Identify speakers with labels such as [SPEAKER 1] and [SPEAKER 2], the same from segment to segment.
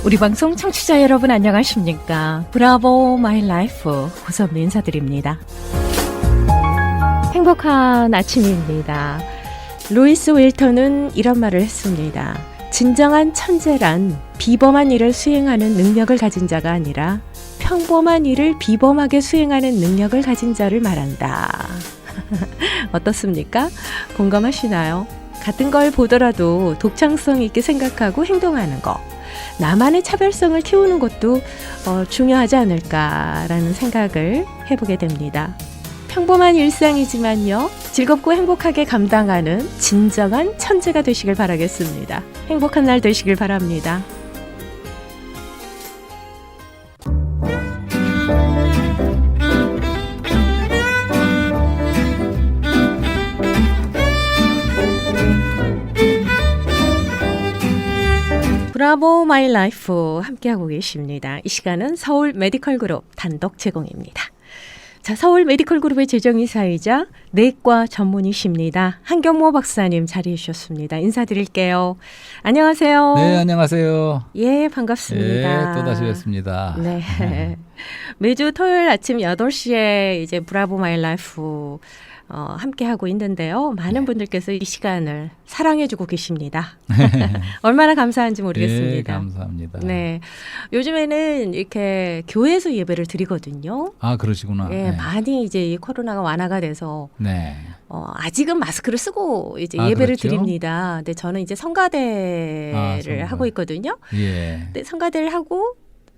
[SPEAKER 1] 우리 방송 청취자 여러분 안녕하십니까? 브라보 마이 라이프 호섭미 인사드립니다. 행복한 아침입니다. 루이스 윌턴은 이런 말을 했습니다. 진정한 천재란 비범한 일을 수행하는 능력을 가진 자가 아니라 평범한 일을 비범하게 수행하는 능력을 가진 자를 말한다. 어떻습니까? 공감하시나요? 같은 걸 보더라도 독창성 있게 생각하고 행동하는 거, 나만의 차별성을 키우는 것도 중요하지 않을까라는 생각을 해보게 됩니다. 평범한 일상이지만요, 즐겁고 행복하게 감당하는 진정한 천재가 되시길 바라겠습니다. 행복한 날 되시길 바랍니다. 브라보 마이 라이프 함께하고 계십니다. 이 시간은 서울 메디컬 그룹 단독 제공입니다. 자, 서울 메디컬 그룹의 재정이사이자 내과 전문의십니다. 한경모 박사님 자리해 주셨습니다. 인사드릴게요. 안녕하세요.
[SPEAKER 2] 네, 안녕하세요.
[SPEAKER 1] 예, 반갑습니다.
[SPEAKER 2] 예, 또다시 뵙습니다.
[SPEAKER 1] 네. 매주 토요일 아침 8시에 이제 브라보 마이 라이프 함께하고 있는데요. 많은 분들께서 이 시간을 사랑해주고 계십니다. 얼마나 감사한지 모르겠습니다.
[SPEAKER 2] 네, 감사합니다.
[SPEAKER 1] 네, 요즘에는 이렇게 교회에서 예배를 드리거든요.
[SPEAKER 2] 아, 그러시구나.
[SPEAKER 1] 예,
[SPEAKER 2] 네.
[SPEAKER 1] 많이 이제 이 코로나가 완화가 돼서
[SPEAKER 2] 네.
[SPEAKER 1] 아직은 마스크를 쓰고 이제
[SPEAKER 2] 아,
[SPEAKER 1] 예배를
[SPEAKER 2] 그렇죠?
[SPEAKER 1] 드립니다. 근데 저는 이제 성가대를
[SPEAKER 2] 성가.
[SPEAKER 1] 하고 있거든요.
[SPEAKER 2] 예.
[SPEAKER 1] 근데 성가대를 하고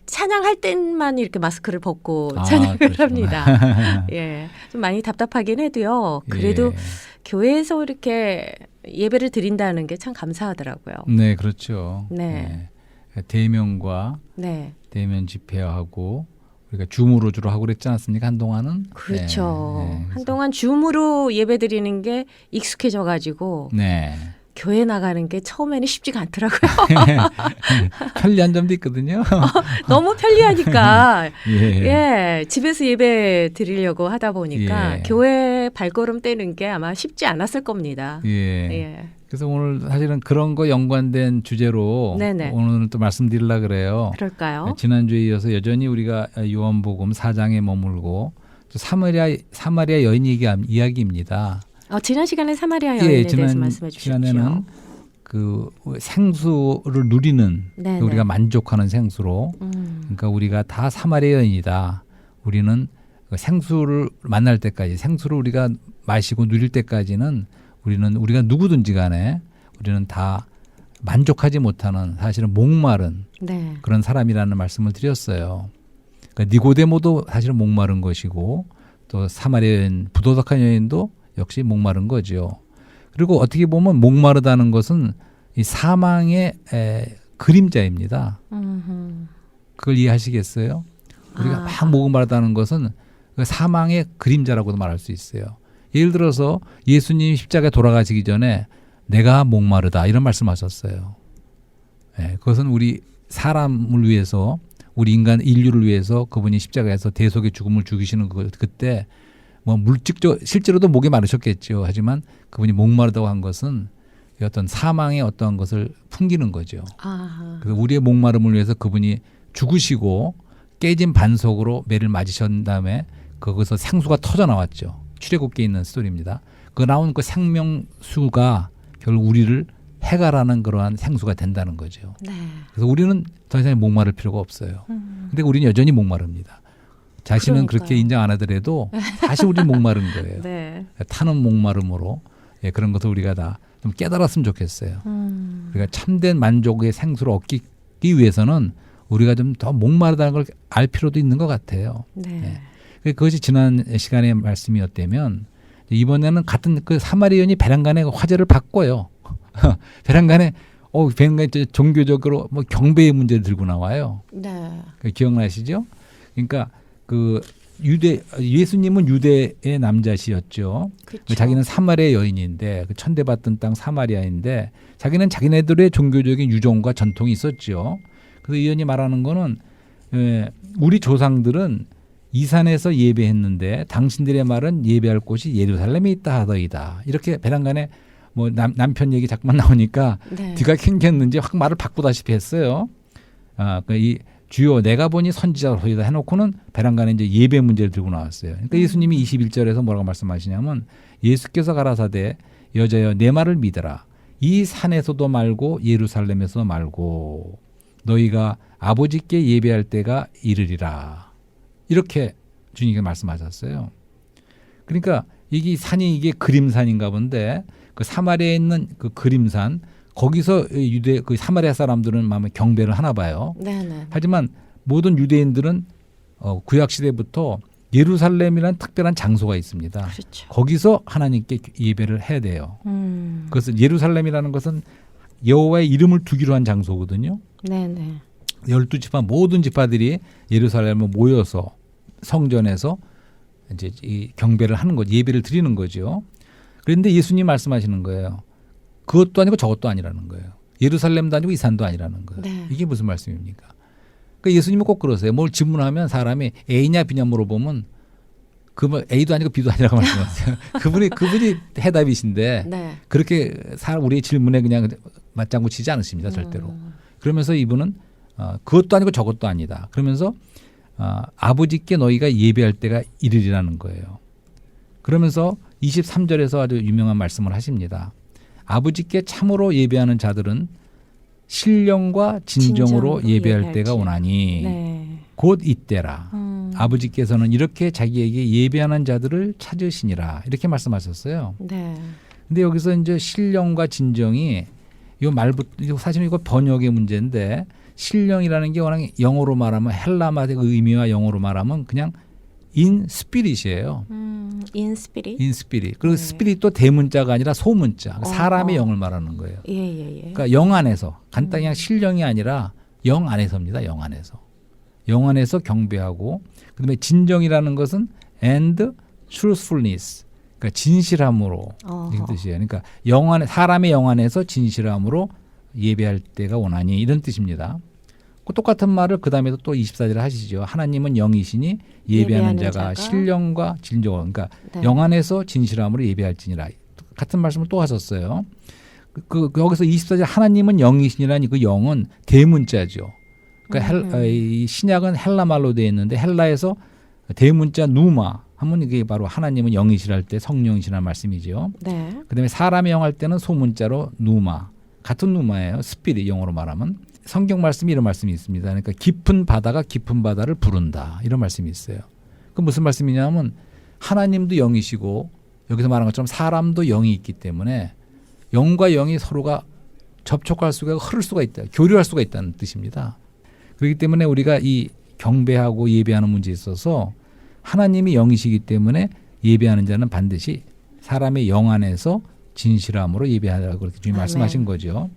[SPEAKER 1] 찬양할 때만 이렇게 마스크를 벗고
[SPEAKER 2] 아,
[SPEAKER 1] 찬양을
[SPEAKER 2] 그러시구나.
[SPEAKER 1] 합니다. 예, 좀 많이 답답하긴 해도요. 그래도
[SPEAKER 2] 예.
[SPEAKER 1] 교회에서 이렇게 예배를 드린다는 게 참 감사하더라고요.
[SPEAKER 2] 네, 그렇죠.
[SPEAKER 1] 네.
[SPEAKER 2] 네. 대면과
[SPEAKER 1] 네,
[SPEAKER 2] 대면 집회하고 우리가 줌으로 주로 하고 그랬지 않습니까? 한동안은.
[SPEAKER 1] 그렇죠.
[SPEAKER 2] 네, 네. 그래서-
[SPEAKER 1] 한동안 줌으로 예배 드리는 게 익숙해져가지고
[SPEAKER 2] 네.
[SPEAKER 1] 교회 나가는 게 처음에는 쉽지가 않더라고요.
[SPEAKER 2] 편리한 점도 있거든요.
[SPEAKER 1] 너무 편리하니까.
[SPEAKER 2] 예.
[SPEAKER 1] 예, 집에서 예배 드리려고 하다 보니까
[SPEAKER 2] 예.
[SPEAKER 1] 교회 발걸음 떼는 게 아마 쉽지 않았을 겁니다.
[SPEAKER 2] 예.
[SPEAKER 1] 예.
[SPEAKER 2] 그래서 오늘 사실은 그런 거 연관된 주제로
[SPEAKER 1] 네네.
[SPEAKER 2] 오늘 또 말씀드리려고 그래요.
[SPEAKER 1] 그럴까요?
[SPEAKER 2] 지난주에 이어서 여전히 우리가 요한복음 4장에 머물고 또 사마리아 여인 이야기입니다.
[SPEAKER 1] 지난 시간에 사마리아 여인에 대해서 말씀해 주셨죠.
[SPEAKER 2] 시간에는 그 생수를 누리는
[SPEAKER 1] 네네.
[SPEAKER 2] 우리가 만족하는 생수로 그러니까 우리가 다 사마리아 여인이다. 우리는 그 생수를 만날 때까지 생수를 우리가 마시고 누릴 때까지는 우리가 누구든지 간에 우리는 다 만족하지 못하는 사실은 목마른
[SPEAKER 1] 네.
[SPEAKER 2] 그런 사람이라는 말씀을 드렸어요. 그러니까 니고데모도 사실은 목마른 것이고 또 사마리아 여인 부도덕한 여인도 역시 목마른 거죠. 그리고 어떻게 보면 목마르다는 것은 이 사망의 그림자입니다. 그걸 이해하시겠어요? 우리가 막 목마르다는 것은 그 사망의 그림자라고도 말할 수 있어요. 예를 들어서 예수님이 십자가에 돌아가시기 전에 내가 목마르다 이런 말씀하셨어요. 예, 그것은 우리 사람을 위해서 우리 인류를 위해서 그분이 십자가에서 대속의 죽음을 죽이시는 그때 뭐 실제로도 목이 마르셨겠죠. 하지만 그분이 목마르다고 한 것은 어떤 사망의 어떠한 것을 풍기는 거죠. 그래서 우리의 목마름을 위해서 그분이 죽으시고 깨진 반석으로 매를 맞으신 다음에 거기서 생수가 터져 나왔죠. 출애굽기에 있는 스토리입니다. 그 나온 그 생명수가 결국 우리를 해갈하는 그러한 생수가 된다는 거죠.
[SPEAKER 1] 네.
[SPEAKER 2] 그래서 우리는 더 이상 목마를 필요가 없어요. 근데 우리는 여전히 목마릅니다. 자신은
[SPEAKER 1] 그러니까요.
[SPEAKER 2] 그렇게 인정 안 하더라도 사실 우리는 목마른 거예요.
[SPEAKER 1] 네.
[SPEAKER 2] 타는 목마름으로 그런 것을 우리가 다 좀 깨달았으면 좋겠어요. 우리가 참된 만족의 생수를 얻기 위해서는 우리가 좀 더 목마르다는 걸 알 필요도 있는 것 같아요.
[SPEAKER 1] 네.
[SPEAKER 2] 그것이 지난 시간의 말씀이었다면 이번에는 같은 그 사마리아인이 베란간의 화제를 바꿔요. 베란간에 종교적으로 뭐 경배의 문제를 들고 나와요.
[SPEAKER 1] 네.
[SPEAKER 2] 기억나시죠? 그러니까 그 예수님은 유대의 남자시였죠.
[SPEAKER 1] 그쵸.
[SPEAKER 2] 자기는 사마리아 여인인데 그 천대받던 땅 사마리아인데 자기는 자기네들의 종교적인 유종과 전통이 있었죠. 그래서 이 여인이 말하는 거는 우리 조상들은 이 산에서 예배했는데 당신들의 말은 예배할 곳이 예루살렘에 있다 하더이다. 이렇게 베란간에 뭐 남편 얘기 자꾸만 나오니까
[SPEAKER 1] 네.
[SPEAKER 2] 뒤가 캥겼는지 확 말을 바꾸다시피 했어요. 이 주요 내가 보니 선지자로이다 해놓고는 베란간에 이제 예배 문제를 들고 나왔어요. 그러니까 예수님이 21절에서 뭐라고 말씀하시냐면 예수께서 가라사대 여자여 내 말을 믿어라. 이 산에서도 말고 예루살렘에서도 말고 너희가 아버지께 예배할 때가 이르리라. 이렇게 주님께서 말씀하셨어요. 그러니까 이게 그림산인가 본데 그 사마리아에 있는 그 그림산 거기서 그 사마리아 사람들은 마음에 경배를 하나 봐요.
[SPEAKER 1] 네네.
[SPEAKER 2] 하지만 모든 유대인들은 구약 시대부터 예루살렘이라는 특별한 장소가 있습니다.
[SPEAKER 1] 그렇죠.
[SPEAKER 2] 거기서 하나님께 예배를 해야 돼요. 그래서 예루살렘이라는 것은 여호와의 이름을 두기로 한 장소거든요.
[SPEAKER 1] 네네.
[SPEAKER 2] 12지파 모든 지파들이 예루살렘에 모여서 성전에서 이제 이 경배를 하는 거죠. 예배를 드리는 거죠. 그런데 예수님 말씀하시는 거예요. 그것도 아니고 저것도 아니라는 거예요. 예루살렘도 아니고 이 산도 아니라는 거예요.
[SPEAKER 1] 네.
[SPEAKER 2] 이게 무슨 말씀입니까? 그러니까 예수님은 꼭 그러세요. 뭘 질문하면 사람이 A냐 B냐 물어보면 그분 A도 아니고 B도 아니라고 말씀하세요. 그분이 해답이신데
[SPEAKER 1] 네.
[SPEAKER 2] 그렇게 우리의 질문에 그냥 맞장구 치지 않으십니다. 절대로. 그러면서 이분은 그것도 아니고 저것도 아니다. 그러면서 아버지께 너희가 예배할 때가 이르리라는 거예요. 그러면서 23절에서 아주 유명한 말씀을 하십니다. 아버지께 참으로 예배하는 자들은 신령과 진정으로 예배할 때가 오나니
[SPEAKER 1] 네.
[SPEAKER 2] 곧 이때라. 아버지께서는 이렇게 자기에게 예배하는 자들을 찾으시니라. 이렇게 말씀하셨어요.
[SPEAKER 1] 네.
[SPEAKER 2] 근데 여기서 이제 신령과 진정이 사실은 이거 번역의 문제인데 신령이라는 게 워낙 영어로 말하면 헬라말의 의미와 영어로 말하면 그냥 in spirit이에요.
[SPEAKER 1] in spirit.
[SPEAKER 2] in spirit. 그리고 스피릿도 대문자가 아니라 소문자. 사람의 영을 말하는 거예요.
[SPEAKER 1] 예.
[SPEAKER 2] 그러니까 영 안에서 간단히 그냥 신령이 아니라 영 안에서입니다. 영 안에서. 영 안에서 경배하고 그다음에 진정이라는 것은 and truthfulness. 그러니까 진실함으로 이런 뜻이에요. 그러니까 영 안에 사람의 영 안에서 진실함으로 예배할 때가 오나니 이런 뜻입니다. 그 똑같은 말을 그 다음에도 또 24절에 하시죠. 하나님은 영이시니 예배하는 자가 신령과 진정으로 그러니까
[SPEAKER 1] 네.
[SPEAKER 2] 영 안에서 진실함으로 예배할지니라. 같은 말씀을 또 하셨어요. 여기서 24절 하나님은 영이시니라니 그 영은 대문자죠. 그러니까 이 신약은 헬라 말로 되어 있는데 헬라에서 대문자 누마 하면 이게 바로 하나님은 영이시랄 때 성령이시라는 말씀이죠.
[SPEAKER 1] 네.
[SPEAKER 2] 그다음에 사람의 영 할 때는 소문자로 누마 같은 누마예요. 스피릿 영어로 말하면 성경 말씀이 이런 말씀이 있습니다. 그러니까 깊은 바다가 깊은 바다를 부른다 이런 말씀이 있어요. 그 무슨 말씀이냐면 하나님도 영이시고 여기서 말한 것처럼 사람도 영이 있기 때문에 영과 영이 서로가 접촉할 수가 흐를 수가 있다. 교류할 수가 있다는 뜻입니다. 그렇기 때문에 우리가 이 경배하고 예배하는 문제에 있어서 하나님이 영이시기 때문에 예배하는 자는 반드시 사람의 영 안에서 진실함으로 예배하라고 그렇게 주님 말씀하신 거죠.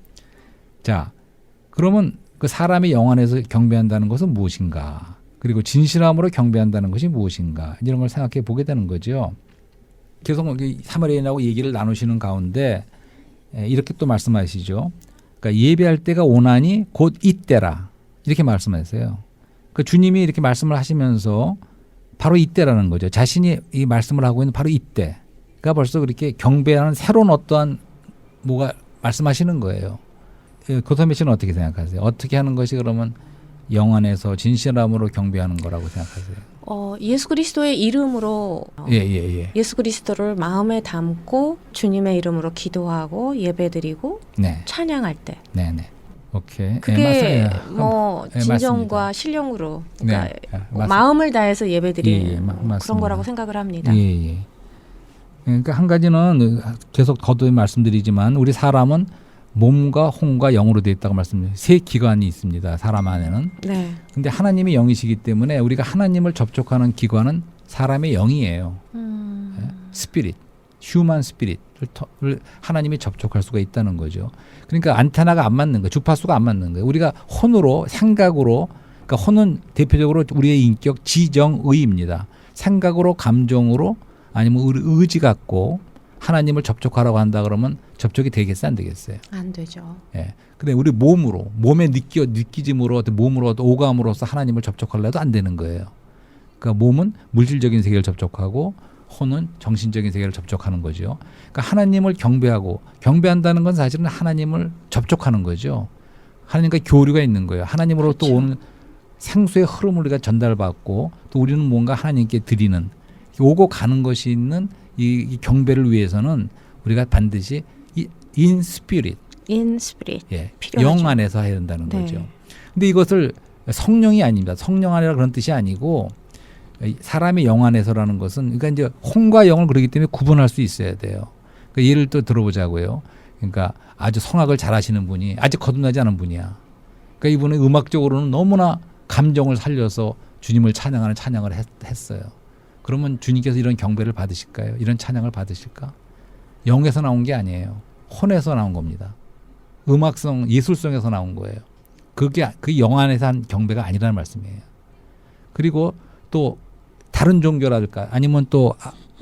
[SPEAKER 2] 자, 그러면 그 사람의 영 안에서 경배한다는 것은 무엇인가? 그리고 진실함으로 경배한다는 것이 무엇인가? 이런 걸 생각해 보게 되는 거죠. 계속 사마리아인하고 얘기를 나누시는 가운데 이렇게 또 말씀하시죠. 그러니까 예배할 때가 오나니 곧 이때라. 이렇게 말씀하세요. 그 주님이 이렇게 말씀을 하시면서 바로 이때라는 거죠. 자신이 이 말씀을 하고 있는 바로 이때가 벌써 그렇게 경배하는 새로운 어떠한 뭐가 말씀하시는 거예요. 고선배 씨는 어떻게 생각하세요? 어떻게 하는 것이 그러면 영 안에서 진실함으로 경배하는 거라고 생각하세요?
[SPEAKER 1] 예수 그리스도의 이름으로 예수 그리스도를 마음에 담고 주님의 이름으로 기도하고 예배드리고
[SPEAKER 2] 네.
[SPEAKER 1] 찬양할 때.
[SPEAKER 2] 네네. 오케이.
[SPEAKER 1] 그게
[SPEAKER 2] 맞아요.
[SPEAKER 1] 진정과
[SPEAKER 2] 맞습니다.
[SPEAKER 1] 신령으로 그러니까
[SPEAKER 2] 네,
[SPEAKER 1] 마음을 다해서 예배드리는
[SPEAKER 2] 맞습니다.
[SPEAKER 1] 그런 거라고 생각을 합니다.
[SPEAKER 2] 예. 그러니까 한 가지는 계속 거듭 말씀드리지만 우리 사람은 몸과 혼과 영으로 되어 있다고 말씀드려요. 세 기관이 있습니다. 사람 안에는.
[SPEAKER 1] 네.
[SPEAKER 2] 근데 하나님이 영이시기 때문에 우리가 하나님을 접촉하는 기관은 사람의 영이에요. 스피릿, 휴먼 스피릿을 하나님이 접촉할 수가 있다는 거죠. 그러니까 안테나가 안 맞는 거예요. 주파수가 안 맞는 거예요. 우리가 혼으로 생각으로 그러니까 혼은 대표적으로 우리의 인격 지정의입니다. 생각으로 감정으로 아니면 의지 갖고 하나님을 접촉하라고 한다 그러면 접촉이 되겠어요, 안 되겠어요?
[SPEAKER 1] 안 되죠.
[SPEAKER 2] 예. 근데 우리 몸으로, 몸의 느끼짐으로, 몸으로, 오감으로서 하나님을 접촉하려 해도 안 되는 거예요. 그러니까 몸은 물질적인 세계를 접촉하고 혼은 정신적인 세계를 접촉하는 거죠. 그러니까 하나님을 경배한다는 건 사실은 하나님을 접촉하는 거죠. 하나님과 교류가 있는 거예요. 하나님으로부터
[SPEAKER 1] 그렇죠.
[SPEAKER 2] 오는 생수의 흐름을 우리가 전달받고 또 우리는 뭔가 하나님께 드리는 오고 가는 것이 있는 이 경배를 위해서는 우리가 반드시 이 in spirit,
[SPEAKER 1] in spirit.
[SPEAKER 2] 예,
[SPEAKER 1] 필요하죠.
[SPEAKER 2] 영 안에서 해야 된다는
[SPEAKER 1] 네.
[SPEAKER 2] 거죠. 근데 이것을 성령이 아닙니다. 성령 안이라 그런 뜻이 아니고 사람의 영 안에서라는 것은 그러니까 이제 혼과 영을 그러기 때문에 구분할 수 있어야 돼요. 그러니까 예를 또 들어보자고요. 그러니까 아주 성악을 잘하시는 분이 아직 거듭나지 않은 분이야. 그러니까 이분은 음악적으로는 너무나 감정을 살려서 주님을 찬양하는 찬양을 했어요. 그러면 주님께서 이런 경배를 받으실까요? 이런 찬양을 받으실까? 영에서 나온 게 아니에요. 혼에서 나온 겁니다. 음악성, 예술성에서 나온 거예요. 그게 그 영 안에서 한 경배가 아니라는 말씀이에요. 그리고 또 다른 종교랄까 아니면 또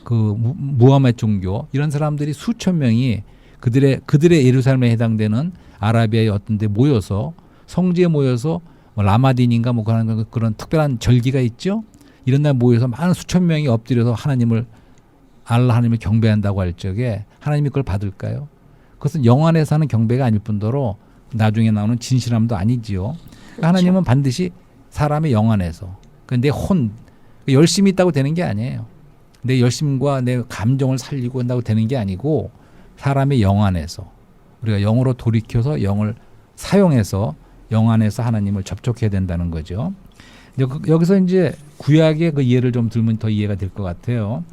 [SPEAKER 2] 그 무하메 종교 이런 사람들이 수천 명이 그들의 예루살렘에 해당되는 아라비아의 어떤 데 모여서 성지에 모여서 뭐 라마딘인가 뭐 그런 특별한 절기가 있죠. 이런 날 모여서 많은 수천 명이 엎드려서 알라 하나님을 경배한다고 할 적에 하나님이 그걸 받을까요? 그것은 영 안에서 하는 경배가 아닐 뿐더러 나중에 나오는 진실함도 아니지요.
[SPEAKER 1] 그렇죠.
[SPEAKER 2] 하나님은 반드시 사람의 영 안에서 내 혼 열심히 있다고 되는 게 아니에요. 내 열심과 내 감정을 살리고 한다고 되는 게 아니고 사람의 영 안에서 우리가 영으로 돌이켜서 영을 사용해서 영 안에서 하나님을 접촉해야 된다는 거죠. 여기서 이제 구약의 그 예를 좀 들면 더 이해가 될 것 같아요.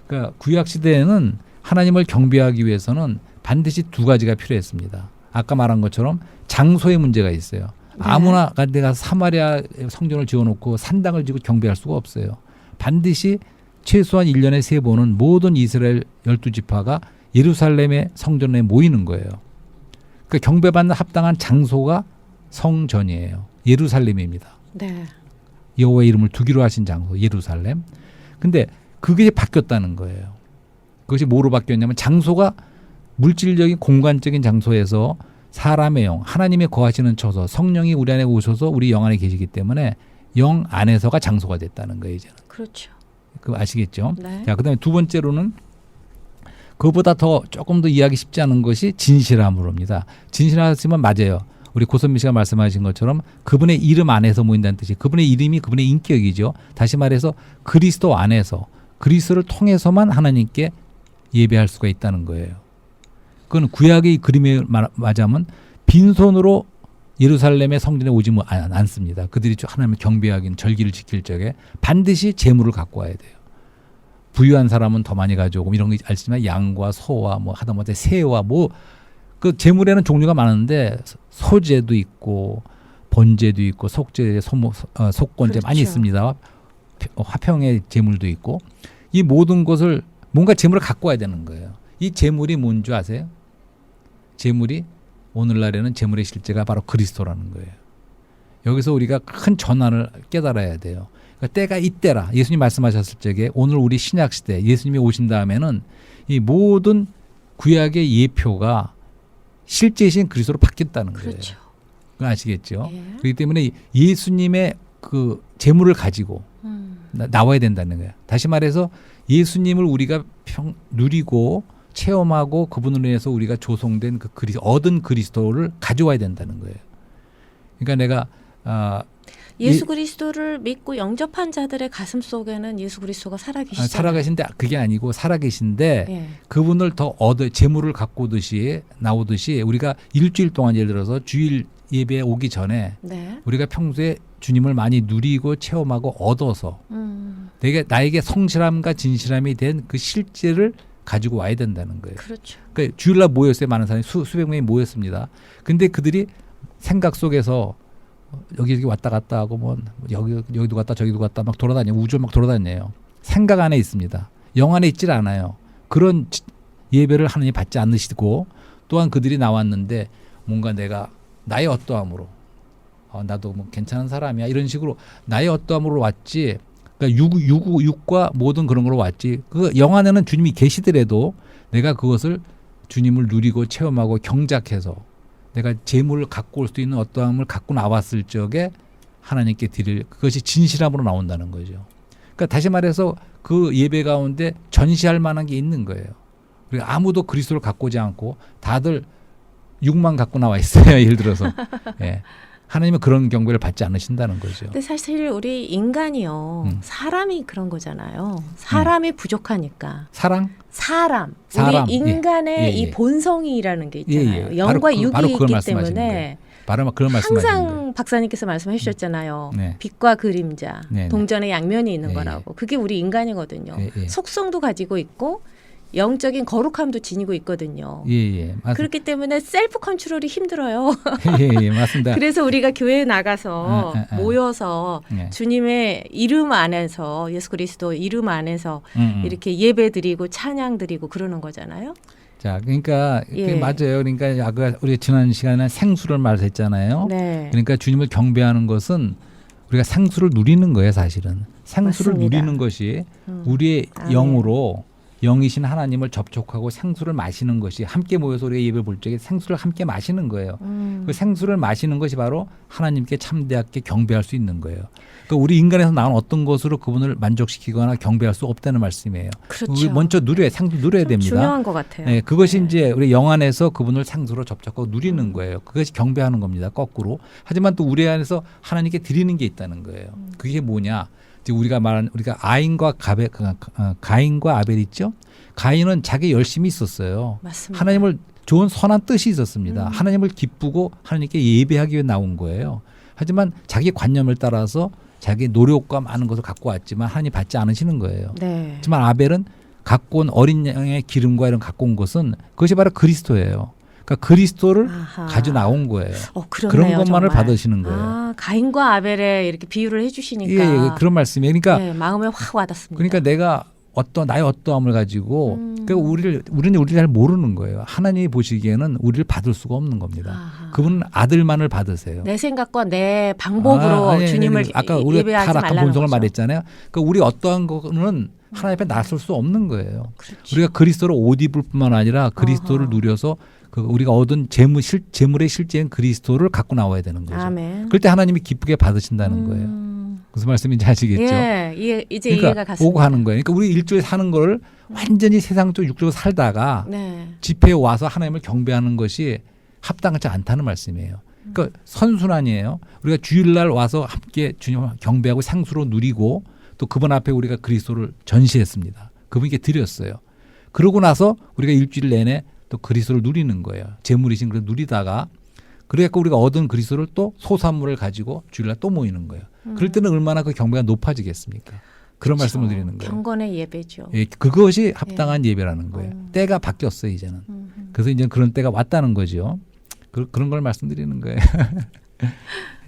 [SPEAKER 2] 그러니까 구약 시대에는 하나님을 경배하기 위해서는 반드시 두 가지가 필요했습니다. 아까 말한 것처럼 장소의 문제가 있어요.
[SPEAKER 1] 네.
[SPEAKER 2] 아무나 내가 사마리아 성전을 지어놓고 산당을 지고 경배할 수가 없어요. 반드시 최소한 1년에 3번은 모든 이스라엘 12지파가 예루살렘의 성전에 모이는 거예요. 그 경배받는 합당한 장소가 성전이에요. 예루살렘입니다.
[SPEAKER 1] 네.
[SPEAKER 2] 여호와의 이름을 두기로 하신 장소 예루살렘. 근데 그게 바뀌었다는 거예요. 그것이 뭐로 바뀌었냐면 장소가 물질적인 공간적인 장소에서 사람의 영, 하나님의 거하시는 처소, 성령이 우리 안에 오셔서 우리 영 안에 계시기 때문에 영 안에서가 장소가 됐다는 거예요. 이제는.
[SPEAKER 1] 그렇죠.
[SPEAKER 2] 그거 아시겠죠?
[SPEAKER 1] 네.
[SPEAKER 2] 자, 그다음에 두 번째로는 그보다 더 조금 더 이해하기 쉽지 않은 것이 진실함으로입니다. 진실하시면 맞아요. 우리 고선미 씨가 말씀하신 것처럼 그분의 이름 안에서 모인다는 뜻이 그분의 이름이 그분의 인격이죠. 다시 말해서 그리스도 안에서 그리스도를 통해서만 하나님께 예배할 수가 있다는 거예요. 그건 구약의 그림에 맞으면 빈손으로 예루살렘의 성전에 오지 않습니다. 그들이 하나님을 경배하기는 절기를 지킬 적에 반드시 재물을 갖고 와야 돼요. 부유한 사람은 더 많이 가져오고 이런 거 알지만 양과 소와 뭐 하다못해 새와 뭐 그 재물에는 종류가 많은데 소재도 있고 번제도 있고 속죄, 속건제 많이
[SPEAKER 1] 그렇죠.
[SPEAKER 2] 있습니다. 화평의 재물도 있고 이 모든 것을 뭔가 재물을 갖고 와야 되는 거예요. 이 재물이 뭔지 아세요? 재물이 오늘날에는 재물의 실제가 바로 그리스도라는 거예요. 여기서 우리가 큰 전환을 깨달아야 돼요. 그러니까 때가 이때라. 예수님 말씀하셨을 적에 오늘 우리 신약시대 예수님이 오신 다음에는 이 모든 구약의 예표가 실제이신 그리스도로 바뀌었다는 거예요.
[SPEAKER 1] 그렇죠.
[SPEAKER 2] 그거 아시겠죠?
[SPEAKER 1] 예.
[SPEAKER 2] 그렇기 때문에 예수님의 그 재물을 가지고 나와야 된다는 거예요. 다시 말해서 예수님을 우리가 누리고 체험하고 그분으로 인해서 우리가 조성된 그 얻은 그리스도를 가져와야 된다는 거예요. 그러니까 내가
[SPEAKER 1] 예수 그리스도를 믿고 영접한 자들의 가슴 속에는 예수 그리스도가 살아계시잖아요.
[SPEAKER 2] 살아계신데 그게 아니고 살아계신데
[SPEAKER 1] 예.
[SPEAKER 2] 그분을 더 재물을 갖고 나오듯이 우리가 일주일 동안 예를 들어서 주일 예배에 오기 전에
[SPEAKER 1] 네.
[SPEAKER 2] 우리가 평소에 주님을 많이 누리고 체험하고 얻어서 나에게 성실함과 진실함이 된 그 실제를 가지고 와야 된다는 거예요.
[SPEAKER 1] 그렇죠.
[SPEAKER 2] 그러니까 주일날 모였어요. 많은 사람이 수백 명이 모였습니다. 근데 그들이 생각 속에서 여기 왔다 갔다 하고 뭐 여기도 갔다 저기도 갔다 막 돌아다녀요. 우주를 막 돌아다녀요. 생각 안에 있습니다. 영 안에 있질 않아요. 그런 예배를 하나님 받지 않으시고 또한 그들이 나왔는데 뭔가 내가 나의 어떠함으로 나도 뭐 괜찮은 사람이야 이런 식으로 나의 어떠함으로 왔지. 그러니까 육과 모든 그런 걸로 왔지. 그 영 안에는 주님이 계시더라도 내가 그것을 주님을 누리고 체험하고 경작해서 내가 재물을 갖고 올 수 있는 어떠함을 갖고 나왔을 적에 하나님께 드릴 그것이 진실함으로 나온다는 거죠. 그러니까 다시 말해서 그 예배 가운데 전시할 만한 게 있는 거예요. 그리고 아무도 그리스도를 갖고 오지 않고 다들 육만 갖고 나와 있어요. 예를 들어서. 예. 하나님은 그런 경배를 받지 않으신다는 거죠.
[SPEAKER 1] 근데 사실 우리 인간이요. 사람이 그런 거잖아요. 사람이 부족하니까.
[SPEAKER 2] 사랑?
[SPEAKER 1] 사람.
[SPEAKER 2] 사람.
[SPEAKER 1] 우리 인간의
[SPEAKER 2] 예.
[SPEAKER 1] 이 본성이라는 게 있잖아요.
[SPEAKER 2] 예.
[SPEAKER 1] 영과
[SPEAKER 2] 바로
[SPEAKER 1] 육이
[SPEAKER 2] 바로 그걸
[SPEAKER 1] 있기
[SPEAKER 2] 말씀하시는
[SPEAKER 1] 때문에
[SPEAKER 2] 거예요. 바로 그런 말씀하시는 거예요.
[SPEAKER 1] 항상 박사님께서 말씀해 주셨잖아요.
[SPEAKER 2] 네.
[SPEAKER 1] 빛과 그림자,
[SPEAKER 2] 네.
[SPEAKER 1] 동전의 양면이 있는
[SPEAKER 2] 예.
[SPEAKER 1] 거라고. 그게 우리 인간이거든요.
[SPEAKER 2] 예.
[SPEAKER 1] 속성도 가지고 있고 영적인 거룩함도 지니고 있거든요.
[SPEAKER 2] 예. 맞습니다.
[SPEAKER 1] 그렇기 때문에 셀프 컨트롤이 힘들어요.
[SPEAKER 2] 예. 맞습니다.
[SPEAKER 1] 그래서 우리가 교회에 나가서 모여서
[SPEAKER 2] 예.
[SPEAKER 1] 주님의 이름 안에서 예수 그리스도 이름 안에서 이렇게 예배드리고 찬양드리고 그러는 거잖아요.
[SPEAKER 2] 자, 그러니까 그게
[SPEAKER 1] 예.
[SPEAKER 2] 맞아요. 그러니까 아까 우리 지난 시간에 생수를 말했잖아요.
[SPEAKER 1] 네.
[SPEAKER 2] 그러니까 주님을 경배하는 것은 우리가 생수를 누리는 거예요, 사실은. 생수를
[SPEAKER 1] 맞습니다.
[SPEAKER 2] 누리는 것이 우리의
[SPEAKER 1] 아멘.
[SPEAKER 2] 영으로 영이신 하나님을 접촉하고 생수를 마시는 것이 함께 모여서 우리가 예배 볼 적에 생수를 함께 마시는 거예요. 그 생수를 마시는 것이 바로 하나님께 참되하게 경배할 수 있는 거예요. 그러니까 우리 인간에서 나온 어떤 것으로 그분을 만족시키거나 경배할 수 없다는 말씀이에요.
[SPEAKER 1] 그렇죠.
[SPEAKER 2] 우리 먼저 생수 누려야 됩니다.
[SPEAKER 1] 중요한 것 같아요.
[SPEAKER 2] 네, 그것이 이제 우리 영 안에서 그분을 생수로 접촉하고 누리는 거예요. 그것이 경배하는 겁니다. 거꾸로. 하지만 또 우리 안에서 하나님께 드리는 게 있다는 거예요. 그게 뭐냐? 지금 우리가 말한 우리가 가인과 아벨 있죠? 가인은 자기 열심이 있었어요.
[SPEAKER 1] 맞습니다.
[SPEAKER 2] 하나님을 좋은 선한 뜻이 있었습니다. 하나님을 기쁘고 하나님께 예배하기 위해 나온 거예요. 하지만 자기 관념을 따라서 자기 노력과 많은 것을 갖고 왔지만 하나님 받지 않으시는 거예요.
[SPEAKER 1] 네.
[SPEAKER 2] 하지만 아벨은 갖고 온 어린 양의 기름과 이런 갖고 온 것은 그것이 바로 그리스도예요. 그러니까 그리스도를
[SPEAKER 1] 아하.
[SPEAKER 2] 가져 나온 거예요.
[SPEAKER 1] 그렇네요,
[SPEAKER 2] 그런 것만을
[SPEAKER 1] 정말.
[SPEAKER 2] 받으시는 거예요.
[SPEAKER 1] 가인과 아벨의 이렇게 비유를 해주시니까
[SPEAKER 2] 예, 그런 말씀이에요. 그러니까
[SPEAKER 1] 네, 마음에 확 와닿습니다.
[SPEAKER 2] 그러니까 내가 나의 어떠함을 가지고 그러니까 우리는 우리를 잘 모르는 거예요. 하나님이 보시기에는 우리를 받을 수가 없는 겁니다.
[SPEAKER 1] 아하.
[SPEAKER 2] 그분은 아들만을 받으세요.
[SPEAKER 1] 내 생각과 내 방법으로 주님을
[SPEAKER 2] 아까 우리가
[SPEAKER 1] 예배하지
[SPEAKER 2] 타락한
[SPEAKER 1] 말라는
[SPEAKER 2] 본성을
[SPEAKER 1] 거죠.
[SPEAKER 2] 말했잖아요. 그러니까 우리 어떠한 거는 하나님 앞에 나설 수 없는 거예요.
[SPEAKER 1] 그렇지.
[SPEAKER 2] 우리가 그리스도를 옷 입을 뿐만 아니라 그리스도를 누려서 우리가 얻은 재물의 실제인 그리스도를 갖고 나와야 되는 거죠.
[SPEAKER 1] 아멘.
[SPEAKER 2] 그럴 때 하나님이 기쁘게 받으신다는 거예요. 무슨 말씀인지 아시겠죠?
[SPEAKER 1] 예, 이제
[SPEAKER 2] 그러니까
[SPEAKER 1] 이해가 갔습니다.
[SPEAKER 2] 오고 하는 거예요. 그러니까 우리 일조에 사는 거를 완전히 세상적 육적으로 살다가
[SPEAKER 1] 네.
[SPEAKER 2] 집회에 와서 하나님을 경배하는 것이 합당하지 않다는 말씀이에요. 그러니까 선순환이에요. 우리가 주일날 와서 함께 주님을 경배하고 생수로 누리고 또 그분 앞에 우리가 그리스도를 전시했습니다. 그분께 드렸어요. 그러고 나서 우리가 일주일 내내 또 그리스도를 누리는 거예요. 재물이신 걸 누리다가 그래갖고 우리가 얻은 그리스도를 또 소산물을 가지고 주일날 또 모이는 거예요. 그럴 때는 얼마나 그 경배가 높아지겠습니까? 그런 말씀을 드리는 거예요.
[SPEAKER 1] 경건의 예배죠.
[SPEAKER 2] 예, 그것이 합당한 예배라는 거예요. 때가 바뀌었어요, 이제는. 그래서 이제 그런 때가 왔다는 거죠. 그런 걸 말씀드리는 거예요.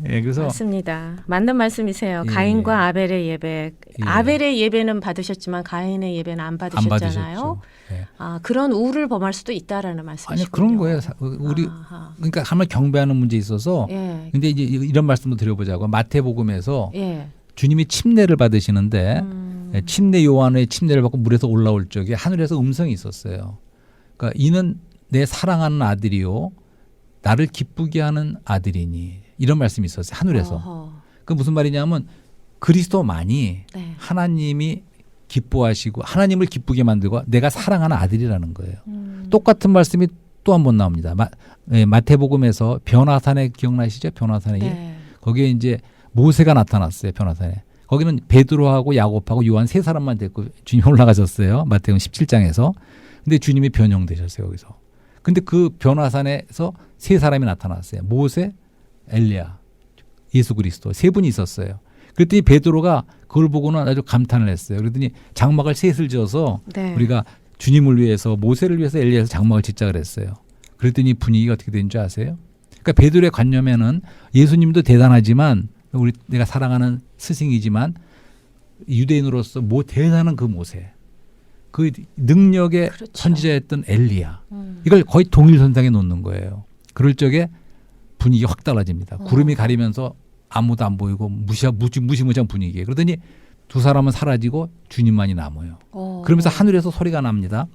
[SPEAKER 2] 예, 그래서
[SPEAKER 1] 맞습니다. 맞는 말씀이세요.
[SPEAKER 2] 예.
[SPEAKER 1] 가인과 아벨의 예배.
[SPEAKER 2] 예.
[SPEAKER 1] 아벨의 예배는 받으셨지만 가인의 예배는 안
[SPEAKER 2] 안
[SPEAKER 1] 받으셨잖아요.
[SPEAKER 2] 받으셨죠. 예.
[SPEAKER 1] 그런 우를 범할 수도 있다라는
[SPEAKER 2] 아니
[SPEAKER 1] 말씀이시군요.
[SPEAKER 2] 그런 거예요. 우리
[SPEAKER 1] 아하.
[SPEAKER 2] 그러니까 한번 경배하는 문제에 있어서
[SPEAKER 1] 예.
[SPEAKER 2] 근데 이제 이런 말씀도 드려보자고. 마태복음에서
[SPEAKER 1] 예.
[SPEAKER 2] 주님이 침례를 받으시는데 침례 요한의 침례를 받고 물에서 올라올 적에 하늘에서 음성이 있었어요. 그러니까 이는 내 사랑하는 아들이요 나를 기쁘게 하는 아들이니 이런 말씀이 있었어요. 하늘에서.
[SPEAKER 1] 어허.
[SPEAKER 2] 그 무슨 말이냐면 그리스도만이
[SPEAKER 1] 네.
[SPEAKER 2] 하나님이 기뻐하시고 하나님을 기쁘게 만들고 내가 사랑하는 아들이라는 거예요. 똑같은 말씀이 또 한 번 나옵니다. 마태복음에서 변화산에 기억나시죠? 변화산에
[SPEAKER 1] 네.
[SPEAKER 2] 거기에 이제 모세가 나타났어요. 변화산에. 거기는 베드로하고 야곱하고 요한 세 사람만 데리고 주님 올라가셨어요. 마태복음 17장에서. 근데 주님이 변형되셨어요. 거기서. 근데 그 변화산에서 세 사람이 나타났어요. 모세, 엘리야, 예수 그리스도 세 분이 있었어요. 그랬더니 베드로가 그걸 보고는 아주 감탄을 했어요. 그랬더니 장막을 셋을 지어서
[SPEAKER 1] 네.
[SPEAKER 2] 우리가 주님을 위해서 모세를 위해서 엘리야에서 장막을 짓자 그랬어요. 그랬더니 분위기가 어떻게 된 줄 아세요? 그러니까 베드로의 관념에는 예수님도 대단하지만 내가 사랑하는 스승이지만 유대인으로서 대단한 그 모세, 그 능력의
[SPEAKER 1] 그렇죠.
[SPEAKER 2] 선지자였던 엘리야, 이걸 거의 동일선상에 놓는 거예요. 그럴 적에 분위기가 확 달라집니다. 구름이 가리면서 아무도 안 보이고 무시무시한 분위기예요. 그러더니 두 사람은 사라지고 주님만이 남아요. 그러면서 하늘에서 소리가 납니다.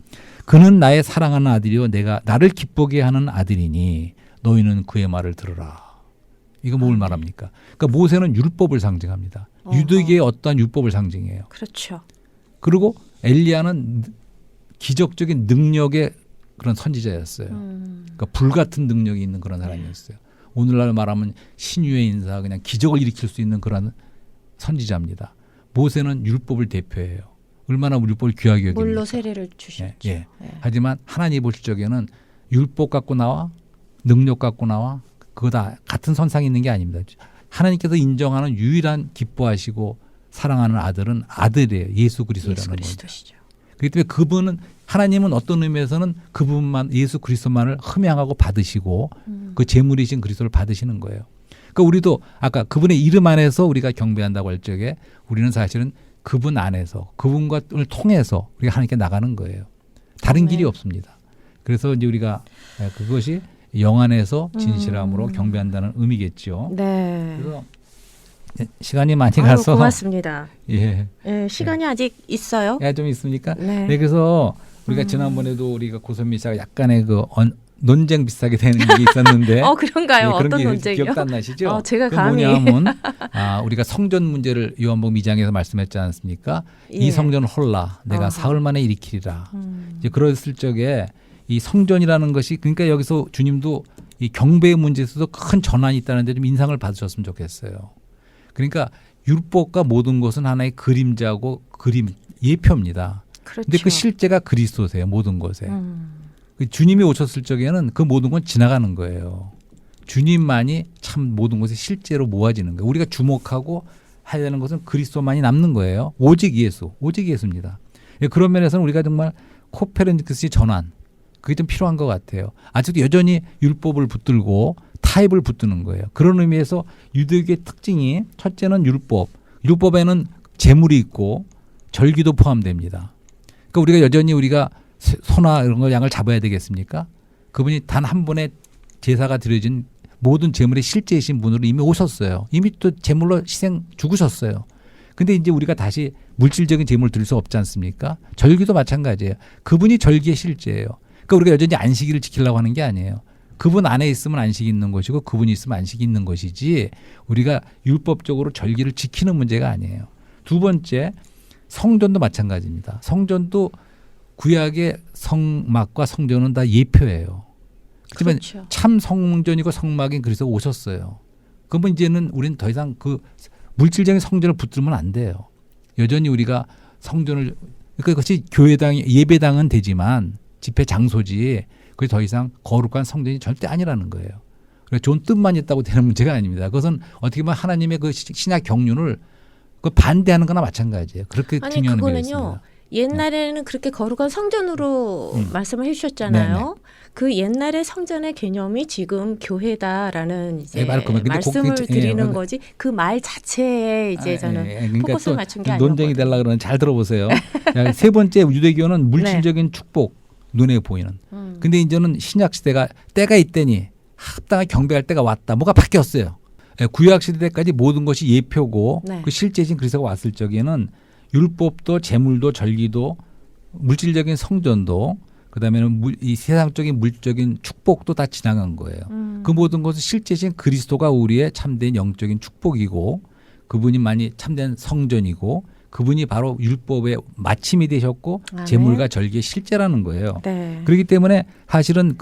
[SPEAKER 2] 그는 나의 사랑하는 아들이요 내가 나를 기쁘게 하는 아들이니 너희는 그의 말을 들으라. 이거 뭘 말합니까? 그러니까 모세는 율법을 상징합니다. 유대계의 어떠한 율법을 상징해요.
[SPEAKER 1] 그렇죠.
[SPEAKER 2] 그리고 엘리야는 기적적인 능력의 그런 선지자였어요. 그러니까 불같은 능력이 있는 그런 사람이었어요. 오늘날 말하면 신유의 인사, 그냥 기적을 일으킬 수 있는 그런 선지자입니다. 모세는 율법을 대표해요. 얼마나 율법을 귀하게 여깁니까?
[SPEAKER 1] 물로 세례를 주셨죠.
[SPEAKER 2] 예. 하지만 하나님 보실 적에는 율법 갖고 나와 능력 갖고 나와 그거 다 같은 선상에 있는 게 아닙니다. 하나님께서 인정하는 유일한 기뻐하시고 사랑하는 아들은 아들이에요. 예수 그리스도라는 거죠. 그렇기 때문에 그분은 하나님은 어떤 의미에서는 그분만 예수 그리스도만을 흠양하고 받으시고 그 제물이신 그리스도를 받으시는 거예요. 그러니까 우리도 아까 그분의 이름 안에서 우리가 경배한다고 할 적에 우리는 사실은 그분 안에서 그분과 통해서 우리가 하나님께 나가는 거예요. 다른 길이 없습니다. 그래서 이제 우리가 그것이 영 안에서 진실함으로 경배한다는 의미겠죠.
[SPEAKER 1] 네.
[SPEAKER 2] 그래서 시간이 많이 가서
[SPEAKER 1] 고맙습니다.
[SPEAKER 2] 예.
[SPEAKER 1] 네, 시간이 아직 있어요?
[SPEAKER 2] 좀 있습니까?
[SPEAKER 1] 네.
[SPEAKER 2] 네, 그래서 우리가 지난번에도 우리가 고선미 씨가 약간의 그 논쟁 비슷하게 되는 게 있었는데.
[SPEAKER 1] 그런가요?
[SPEAKER 2] 네, 그런
[SPEAKER 1] 어떤
[SPEAKER 2] 게
[SPEAKER 1] 논쟁이요?
[SPEAKER 2] 기억도 안 나시죠?
[SPEAKER 1] 제가
[SPEAKER 2] 그
[SPEAKER 1] 감히.
[SPEAKER 2] 뭐냐면 우리가 성전 문제를 요한복음 2장에서 말씀했지 않습니까?
[SPEAKER 1] 예.
[SPEAKER 2] 이 성전 홀라 내가 사흘 만에 일으키리라. 이제 그랬을 적에 이 성전이라는 것이 그러니까 여기서 주님도 이 경배의 문제에서도 큰 전환이 있다는데 좀 인상을 받으셨으면 좋겠어요. 그러니까 율법과 모든 것은 하나의 그림자고 예표입니다.
[SPEAKER 1] 그렇죠.
[SPEAKER 2] 근데 그 실제가 그리스도세요. 모든 것에. 주님이 오셨을 적에는 그 모든 건 지나가는 거예요. 주님만이 참 모든 것에 실제로 모아지는 거예요. 우리가 주목하고 해야 되는 것은 그리스도만이 남는 거예요. 오직 예수. 오직 예수입니다. 그런 면에서는 우리가 정말 코페르니쿠스의 전환. 그게 좀 필요한 것 같아요. 아직도 여전히 율법을 붙들고 타입을 붙드는 거예요. 그런 의미에서 유대교의 특징이 첫째는 율법. 율법에는 제물이 있고 절기도 포함됩니다. 그러니까 우리가 여전히 우리가 소나 이런 걸 양을 잡아야 되겠습니까? 그분이 단 한 번의 제사가 드려진 모든 제물의 실제이신 분으로 이미 오셨어요. 이미 또 제물로 죽으셨어요. 근데 이제 우리가 다시 물질적인 제물을 드릴 수 없지 않습니까? 절기도 마찬가지예요. 그분이 절기의 실제예요. 그러니까 우리가 여전히 안식일을 지키려고 하는 게 아니에요. 그분 안에 있으면 안식이 있는 것이고 그분이 있으면 안식이 있는 것이지 우리가 율법적으로 절기를 지키는 문제가 아니에요. 두 번째, 성전도 마찬가지입니다. 성전도 구약의 성막과 성전은 다 예표예요. 하지만
[SPEAKER 1] 그렇죠.
[SPEAKER 2] 참 성전이고 성막인 그리스도가 오셨어요. 그러면 이제는 우리는 더 이상 그 물질적인 성전을 붙들면 안 돼요. 여전히 우리가 성전을 그러니까 그것이 교회당 예배당은 되지만 집회 장소지 그게 더 이상 거룩한 성전이 절대 아니라는 거예요. 그래서 좋은 뜻만 있다고 되는 문제가 아닙니다. 그것은 어떻게 보면 하나님의 그 신약 경륜을 그 반대하는 거나 마찬가지예요. 그렇게 중요한 의미가 있습니다.
[SPEAKER 1] 옛날에는 그렇게 거룩한 성전으로 말씀을 해주셨잖아요.
[SPEAKER 2] 네네.
[SPEAKER 1] 그 옛날의 성전의 개념이 지금 교회다라는 이제
[SPEAKER 2] 근데
[SPEAKER 1] 말씀을 드리는 거지 그 말 자체에 이제 저는
[SPEAKER 2] 그러니까
[SPEAKER 1] 포커스를 맞춘 게 아니고
[SPEAKER 2] 논쟁이 되려고 그러는 잘 들어보세요. 세 번째 유대교는 물질적인 축복 눈에 보이는. 근데 이제는 신약 시대가 때가 있더니 합당하게 경배할 때가 왔다. 뭐가 바뀌었어요. 구약 시대 때까지 모든 것이 예표고 그 실제신 그리스도가 왔을 적에는 율법도 제물도 절기도 물질적인 성전도 그다음에는 이 세상적인 물적인 축복도 다 지나간 거예요. 그 모든 것은 실제신 그리스도가 우리의 참된 영적인 축복이고 그분이 많이 참된 성전이고 그분이 바로 율법의 마침이 되셨고 제물과 절기의 실제라는 거예요.
[SPEAKER 1] 네.
[SPEAKER 2] 그렇기 때문에 사실은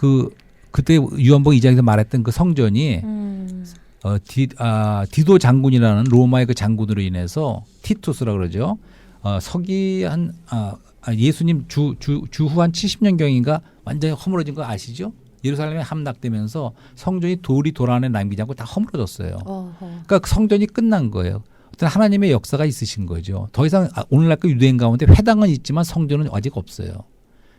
[SPEAKER 2] 그때 요한복음 2장에서 말했던 그 성전이 디도 장군이라는 로마의 그 장군으로 인해서 티투스라 그러죠. 서기 한 예수님 주후 한 70년경인가 완전히 허물어진 거 아시죠? 예루살렘에 함락되면서 성전이 돌 안에 남기지 않고 다 허물어졌어요. 그러니까 성전이 끝난 거예요. 어떤 하나님의 역사가 있으신 거죠. 더 이상 오늘날 그 유대인 가운데 회당은 있지만 성전은 아직 없어요.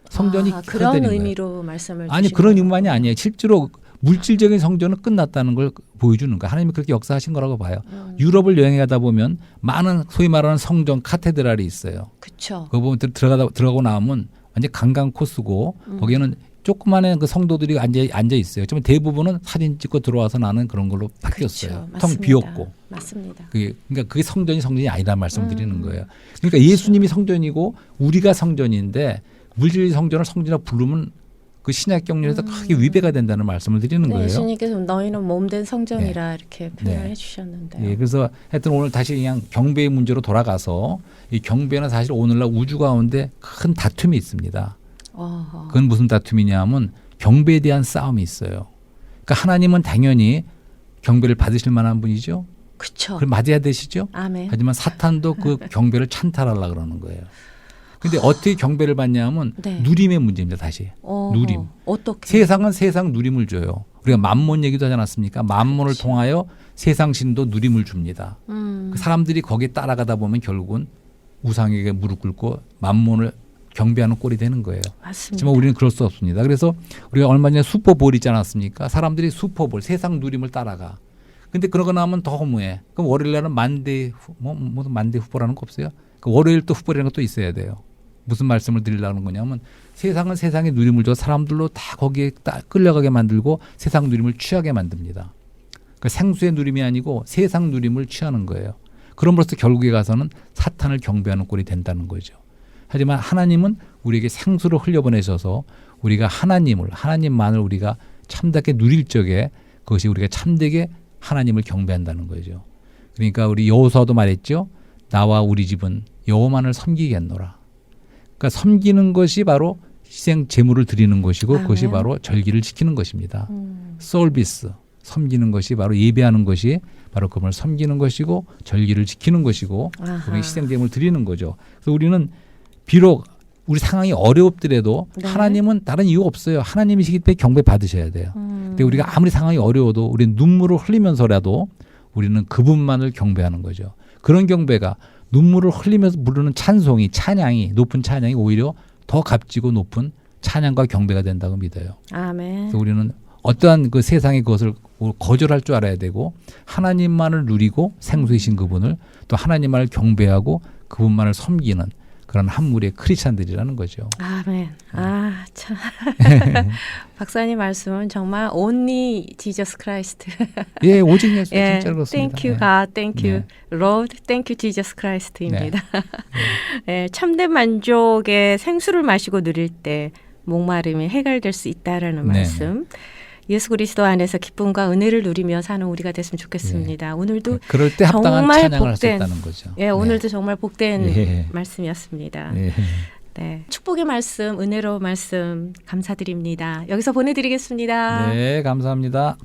[SPEAKER 2] 성전이
[SPEAKER 1] 그런 의미로 말씀을
[SPEAKER 2] 아니 그런 의미만이 아니에요. 실제로 물질적인 성전은 끝났다는 걸 보여주는 거예요. 하나님이 그렇게 역사하신 거라고 봐요. 유럽을 여행해 가다 보면 많은 소위 말하는 성전 카테드랄이 있어요.
[SPEAKER 1] 그렇죠.
[SPEAKER 2] 그 부분 들어가고 나오면 완전 관광 코스고 거기에는 조그마한 그 성도들이 앉아 있어요. 좀 대부분은 사진 찍고 들어와서 나는 그런 걸로 바뀌었어요.
[SPEAKER 1] 그렇죠.
[SPEAKER 2] 텅 비었고.
[SPEAKER 1] 맞습니다.
[SPEAKER 2] 그러니까 그게 성전이 아니라는 말씀을 드리는 거예요. 그러니까 예수님이 성전이고 우리가 성전인데 물질 성전을 성전이라고 부르면 그 신약 경륜에서 크게 위배가 된다는 말씀을 드리는 거예요.
[SPEAKER 1] 예수님께서 너희는 몸된 성전이라 이렇게 표현해 주셨는데요.
[SPEAKER 2] 예, 그래서 하여튼 오늘 다시 그냥 경배의 문제로 돌아가서 이 경배는 사실 오늘날 우주 가운데 큰 다툼이 있습니다.
[SPEAKER 1] 어허.
[SPEAKER 2] 그건 무슨 다툼이냐 하면 경배에 대한 싸움이 있어요. 그러니까 하나님은 당연히 경배를 받으실 만한 분이죠.
[SPEAKER 1] 그쵸.
[SPEAKER 2] 그럼 맞아야 되시죠.
[SPEAKER 1] 아멘.
[SPEAKER 2] 하지만 사탄도 그 경배를 찬탈하려고 그러는 거예요. 근데 어떻게 경배를 받냐 하면
[SPEAKER 1] 네.
[SPEAKER 2] 누림의 문제입니다. 다시.
[SPEAKER 1] 어허.
[SPEAKER 2] 누림.
[SPEAKER 1] 어떻게?
[SPEAKER 2] 세상은 세상 누림을 줘요. 우리가 만몬 얘기도 하지 않았습니까? 만몬을
[SPEAKER 1] 그렇죠.
[SPEAKER 2] 통하여 세상 신도 누림을 줍니다.
[SPEAKER 1] 음.
[SPEAKER 2] 그 사람들이 거기에 따라가다 보면 결국은 우상에게 무릎 꿇고 만몬을 경배하는 꼴이 되는 거예요.
[SPEAKER 1] 맞습니다.
[SPEAKER 2] 하지만 우리는 그럴 수 없습니다. 그래서 우리가 얼마 전에 슈퍼볼 있지 않았습니까? 사람들이 슈퍼볼, 세상 누림을 따라가. 근데 그러고 나면 더 허무해. 그럼 월요일 날은 만대 후보라는 거 없어요? 그 월요일 또 후보라는 것도 있어야 돼요. 무슨 말씀을 드리려는 거냐면 세상은 세상의 누림을 줘 사람들로 다 거기에 끌려가게 만들고 세상 누림을 취하게 만듭니다. 그러니까 생수의 누림이 아니고 세상 누림을 취하는 거예요. 그럼으로써 결국에 가서는 사탄을 경배하는 꼴이 된다는 거죠. 하지만 하나님은 우리에게 생수를 흘려보내셔서 우리가 하나님만을 우리가 참되게 누릴 적에 그것이 우리가 참되게 하나님을 경배한다는 거죠. 그러니까 우리 여호수아도 말했죠. 나와 우리 집은 여호와만을 섬기겠노라. 그러니까 섬기는 것이 바로 희생 제물을 드리는 것이고
[SPEAKER 1] 아멘.
[SPEAKER 2] 그것이 바로 절기를 지키는 것입니다. 솔비스 섬기는 것이 바로 예배하는 것이 바로 그분을 섬기는 것이고 절기를 지키는 것이고 그분의 희생 제물을 드리는 거죠. 그래서 우리는 비록 우리 상황이 어렵더라도
[SPEAKER 1] 네.
[SPEAKER 2] 하나님은 다른 이유 없어요. 하나님이시기 때문에 경배 받으셔야 돼요. 근데 우리가 아무리 상황이 어려워도 우리는 눈물을 흘리면서라도 우리는 그분만을 경배하는 거죠. 그런 경배가 눈물을 흘리면서 부르는 찬양이 높은 찬양이 오히려 더 값지고 높은 찬양과 경배가 된다고 믿어요.
[SPEAKER 1] 아멘.
[SPEAKER 2] 그래서 우리는 어떠한 그 세상의 그것을 거절할 줄 알아야 되고 하나님만을 누리고 생수이신 그분을 또 하나님만을 경배하고 그분만을 섬기는 그런 한 무리의 크리스찬들이라는 거죠.
[SPEAKER 1] 아멘. 아, 참. 박사님 말씀은 정말 only Jesus Christ.
[SPEAKER 2] 예, 오직 예수
[SPEAKER 1] 예,
[SPEAKER 2] 진짜 그렇습니다.
[SPEAKER 1] Thank you God, thank you
[SPEAKER 2] 네.
[SPEAKER 1] Lord, thank you Jesus Christ입니다. 예, 참된 만족의 생수를 마시고 누릴 때 목마름이 해결될 수 있다라는
[SPEAKER 2] 네.
[SPEAKER 1] 말씀. 예수 그리스도 안에서 기쁨과 은혜를 누리며 사는 우리가 됐으면 좋겠습니다. 오늘도
[SPEAKER 2] 그럴 때 합당한
[SPEAKER 1] 정말
[SPEAKER 2] 찬양을 할 수
[SPEAKER 1] 복된,
[SPEAKER 2] 있다는 거죠.
[SPEAKER 1] 예, 오늘도 정말 복된
[SPEAKER 2] 예.
[SPEAKER 1] 말씀이었습니다.
[SPEAKER 2] 예.
[SPEAKER 1] 네, 축복의 말씀, 은혜로운 말씀 감사드립니다. 여기서 보내드리겠습니다.
[SPEAKER 2] 네, 감사합니다.